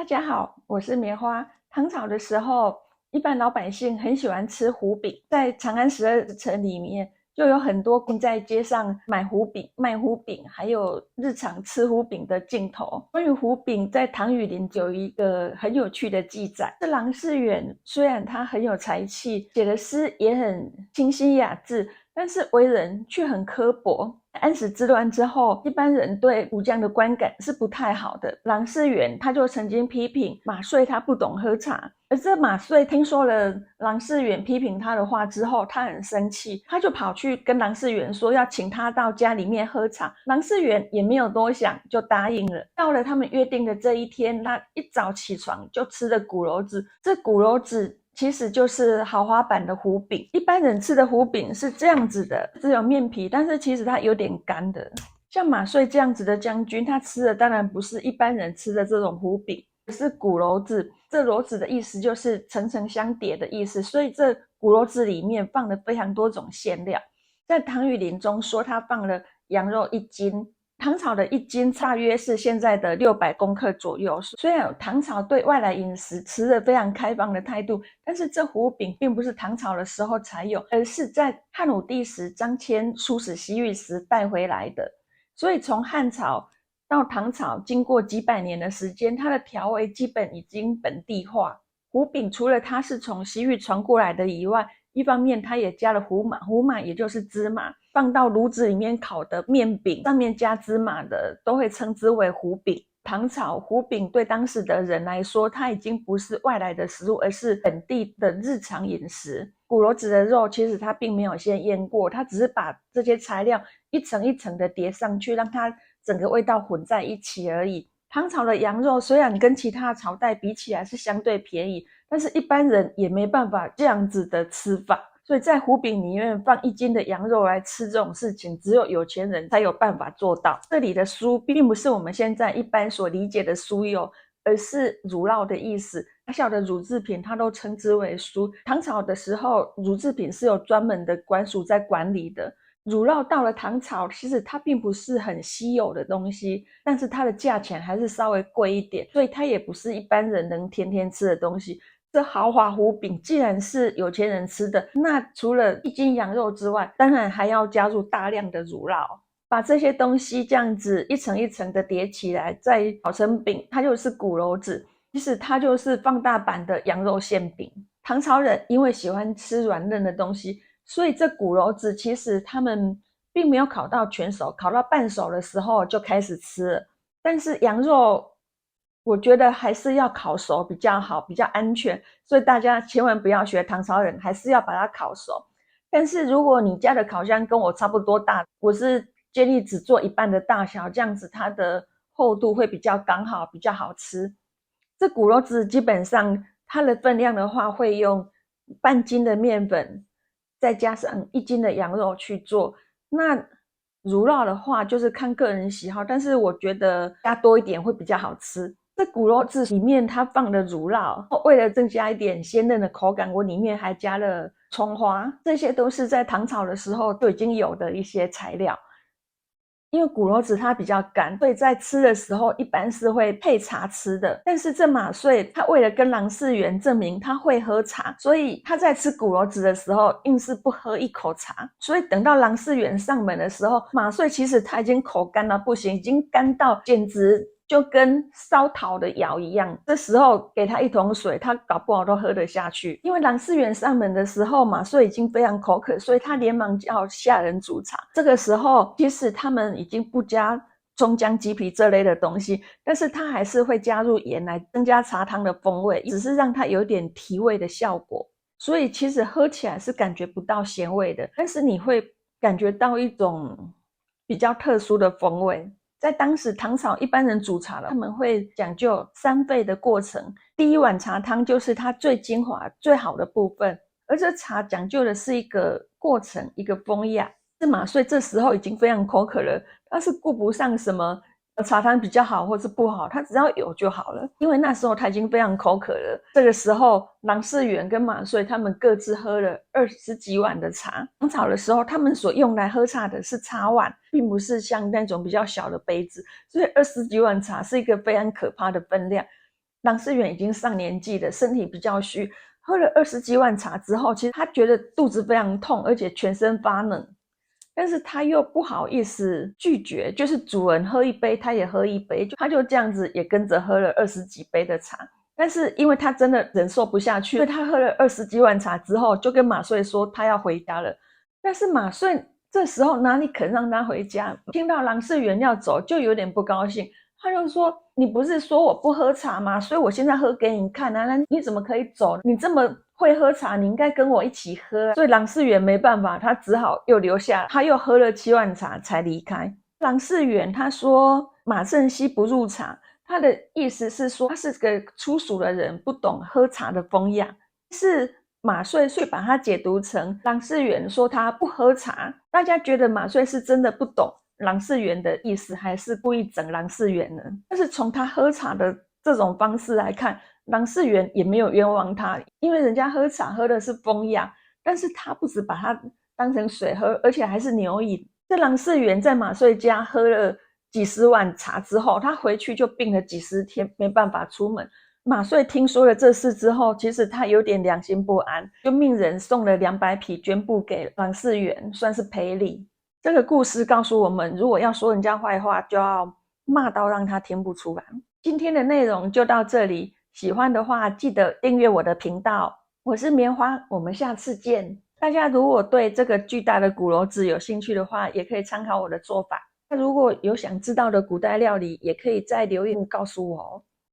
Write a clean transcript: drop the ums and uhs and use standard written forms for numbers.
家好，我是棉花。唐朝的时候，一般老百姓很喜欢吃胡饼，在长安12城里面就有很多在街上买胡饼、卖胡饼，还有日常吃胡饼的镜头。关于胡饼，在唐雨林有一个很有趣的记载。这郎世远虽然他很有才气，写的诗也很清新雅致，但是为人却很刻薄。安史之乱之后，一般人对武将的观感是不太好的。郎世远他就曾经批评马遂他不懂喝茶，而这马遂听说了郎世远批评他的话之后，他很生气，他就跑去跟郎世远说要请他到家里面喝茶。郎世远也没有多想，就答应了。到了他们约定的这一天，他一早起床就吃了鼓篓子。这鼓篓子其实就是豪华版的胡饼。一般人吃的胡饼是这样子的，只有面皮，但是其实它有点干的。像马遂这样子的将军，他吃的当然不是一般人吃的这种胡饼，是鼓篓子。这篓子的意思就是层层相叠的意思，所以这鼓篓子里面放了非常多种馅料。在唐雨林中说他放了羊肉1斤，唐朝的1斤大约是现在的600公克左右。虽然唐朝对外来饮食持着非常开放的态度，但是这胡饼并不是唐朝的时候才有，而是在汉武帝时张骞出使西域时带回来的。所以从汉朝到唐朝，经过几百年的时间，它的调味基本已经本地化。胡饼除了它是从西域传过来的以外，一方面它也加了胡麻，胡麻也就是芝麻，放到炉子里面烤的面饼，上面加芝麻的都会称之为胡饼。唐朝胡饼对当时的人来说，它已经不是外来的食物，而是本地的日常饮食。鼓篓子的肉其实它并没有先腌过，它只是把这些材料一层一层的叠上去，让它整个味道混在一起而已。唐朝的羊肉虽然跟其他朝代比起来是相对便宜，但是一般人也没办法这样子的吃法，所以在胡饼里面放1斤的羊肉来吃这种事情，只有有钱人才有办法做到。这里的酥并不是我们现在一般所理解的酥油，而是乳酪的意思。大小的乳制品它都称之为酥。唐朝的时候，乳制品是有专门的官署在管理的。乳酪到了唐朝，其实它并不是很稀有的东西，但是它的价钱还是稍微贵一点，所以它也不是一般人能天天吃的东西。这豪华胡饼既然是有钱人吃的，那除了1斤羊肉之外，当然还要加入大量的乳酪，把这些东西这样子一层一层的叠起来，再烤成饼，它就是鼓篓子。其实它就是放大版的羊肉馅饼。唐朝人因为喜欢吃软嫩的东西，所以这鼓篓子其实他们并没有烤到全熟，烤到半熟的时候就开始吃了。但是羊肉我觉得还是要烤熟比较好，比较安全，所以大家千万不要学唐朝人，还是要把它烤熟。但是如果你家的烤箱跟我差不多大，我是建议只做一半的大小，这样子它的厚度会比较刚好，比较好吃。这鼓篓子基本上它的分量的话，会用半斤的面粉，再加上1斤的羊肉去做。那乳酪的话，就是看个人喜好，但是我觉得加多一点会比较好吃。这鼓篓子里面它放了乳酪，为了增加一点鲜嫩的口感，我里面还加了葱花，这些都是在唐朝的时候就已经有的一些材料。因为鼓篓子它比较干，所以在吃的时候一般是会配茶吃的。但是这马遂他为了跟郎世远证明他会喝茶，所以他在吃鼓篓子的时候硬是不喝一口茶。所以等到郎世远上门的时候，马遂其实他已经口干到不行，已经干到简直就跟烧陶的窑一样。这时候给他一桶水，他搞不好都喝得下去。因为郎世远上门的时候，马遂已经非常口渴，所以他连忙叫下人煮茶。这个时候其实他们已经不加葱姜鸡皮这类的东西，但是他还是会加入盐来增加茶汤的风味，只是让它有点提味的效果。所以其实喝起来是感觉不到咸味的，但是你会感觉到一种比较特殊的风味。在当时唐朝一般人煮茶了，他们会讲究3沸的过程。第一碗茶汤就是它最精华最好的部分，而这茶讲究的是一个过程，一个风雅。马遂这时候已经非常口渴了，他是顾不上什么茶汤比较好或是不好，他只要有就好了。因为那时候他已经非常口渴了。这个时候郎世远跟马遂他们各自喝了20几碗的茶。唐朝的时候他们所用来喝茶的是茶碗，并不是像那种比较小的杯子，所以20几碗茶是一个非常可怕的分量。郎世元已经上年纪了，身体比较虚，喝了20几碗茶之后，其实他觉得肚子非常痛，而且全身发冷，但是他又不好意思拒绝，就是主人喝一杯他也喝一杯，他就这样子也跟着喝了20几杯的茶。但是因为他真的忍受不下去，所以他喝了20几碗茶之后，就跟马穗说他要回家了。但是马穗这时候哪里肯让他回家，听到郎世元要走就有点不高兴，他就说你不是说我不喝茶吗？所以我现在喝给你看啊，那你怎么可以走？你这么会喝茶，你应该跟我一起喝。所以郎世元没办法，他只好又留下，他又喝了7碗茶才离开。郎世元他说马正熙不入茶，他的意思是说他是个粗俗的人，不懂喝茶的风雅。是马穗把它解读成郎世元说他不喝茶，大家觉得马穗是真的不懂郎世元的意思，还是故意整郎世元呢？但是从他喝茶的这种方式来看，郎世元也没有冤枉他，因为人家喝茶喝的是风雅，但是他不止把它当成水喝，而且还是牛饮。这郎世元在马穗家喝了几十碗茶之后，他回去就病了几10天，没办法出门。马穗听说了这事之后，其实他有点良心不安，就命人送了200匹绢布给郎世元，算是赔礼。这个故事告诉我们，如果要说人家坏话，就要骂到让他听不出来。今天的内容就到这里，喜欢的话记得订阅我的频道。我是棉花，我们下次见。大家如果对这个巨大的鼓楼子有兴趣的话，也可以参考我的做法。那如果有想知道的古代料理，也可以在留言告诉我哦。